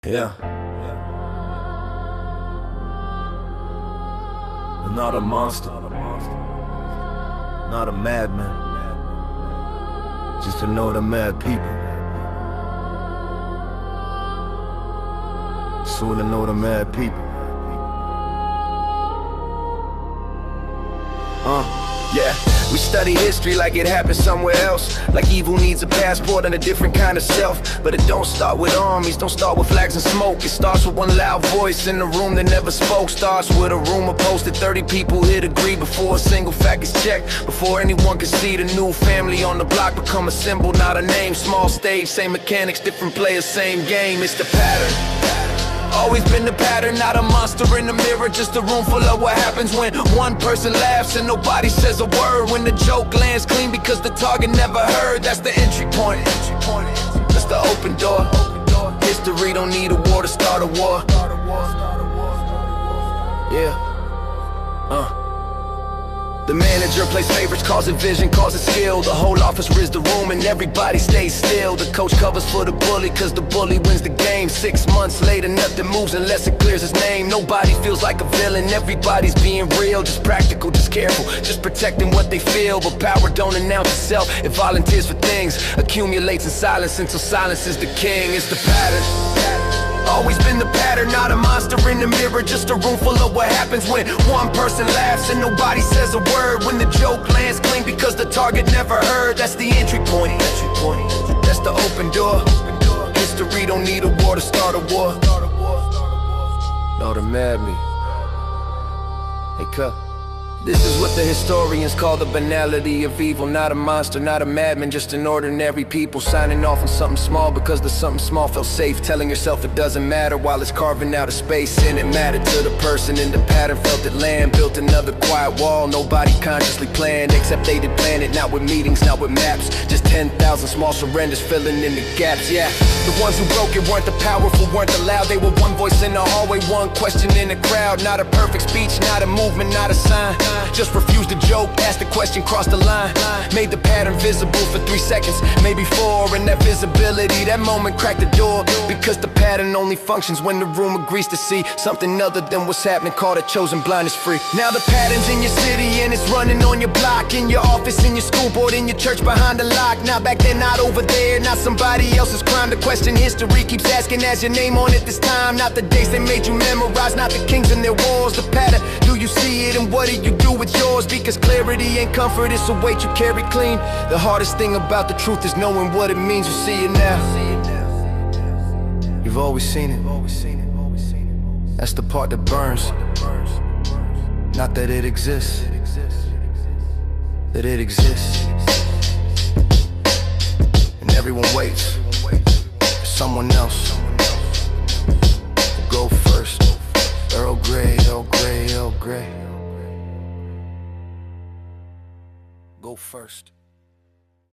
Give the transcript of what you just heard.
Yeah. I'm not a monster, not a madman, just another mad people. Soon to know the mad people. Yeah, we study history like it happened somewhere else, like evil needs a passport and a different kind of self. But it don't start with armies, don't start with flags and smoke. It starts with one loud voice in the room that never spoke. Starts with a rumor posted, 30 people hit agree before a single fact is checked, before anyone can see the new family on the block become a symbol, not a name. Small stage, same mechanics, different players, same game. It's the pattern. Always been the pattern, not a monster in the mirror, just a room full of what happens when one person laughs and nobody says a word. When the joke lands clean because the target never heard. That's the entry point. That's the open door. History don't need a war to start a war. Yeah. The manager plays favorites, calls it vision, calls it skill. The whole office rids the room and everybody stays still. The coach covers for the bully cause the bully wins the game. 6 months later nothing moves unless it clears his name. Nobody feels like a villain, everybody's being real. Just practical, just careful, just protecting what they feel. But power don't announce itself, it volunteers for things. Accumulates in silence until silence is the king. It's the pattern. Always been the pattern, not a monster in the mirror, just a room full of what happens when one person laughs and nobody says a word. When the joke lands clean because the target never heard. That's the entry point. That's the open door. History don't need a war to start a war. No, to mad me. Hey, cut. This is what the historians call the banality of evil. Not a monster, not a madman, just an ordinary people signing off on something small because the something small felt safe. Telling yourself it doesn't matter while it's carving out a space. And it mattered to the person in the pattern, felt it land. Built another quiet wall, nobody consciously planned, except they did plan it, not with meetings, not with maps. Just 10,000 small surrenders filling in the gaps. Yeah, the ones who broke it weren't the powerful, weren't the loud. They were one voice in the hallway, one question in the crowd. Not a perfect speech, not a movement, not a sign. Just refused the joke, asked the question, crossed the line. Made the pattern visible for 3 seconds, maybe 4. And that visibility, that moment cracked the door. Because the pattern only functions when the room agrees to see something other than what's happening. Called it chosen blindness free. Now the pattern's in your city and it's running on your block. In your office, in your school board, in your church behind the lock. Not back there, not over there, not somebody else's crime. The question history keeps asking, has your name on it this time? Not the dates they made you memorize, not the kings and their wars. The pattern, do you see it and what do you do with yours? Because clarity and comfort is a weight you carry clean. The hardest thing about the truth is knowing what it means. You see it now. You've always seen it. That's the part that burns. Not that it exists, that it exists. And everyone waits for someone else to go first. Earl Grey, Earl Grey, Earl Grey. Go first.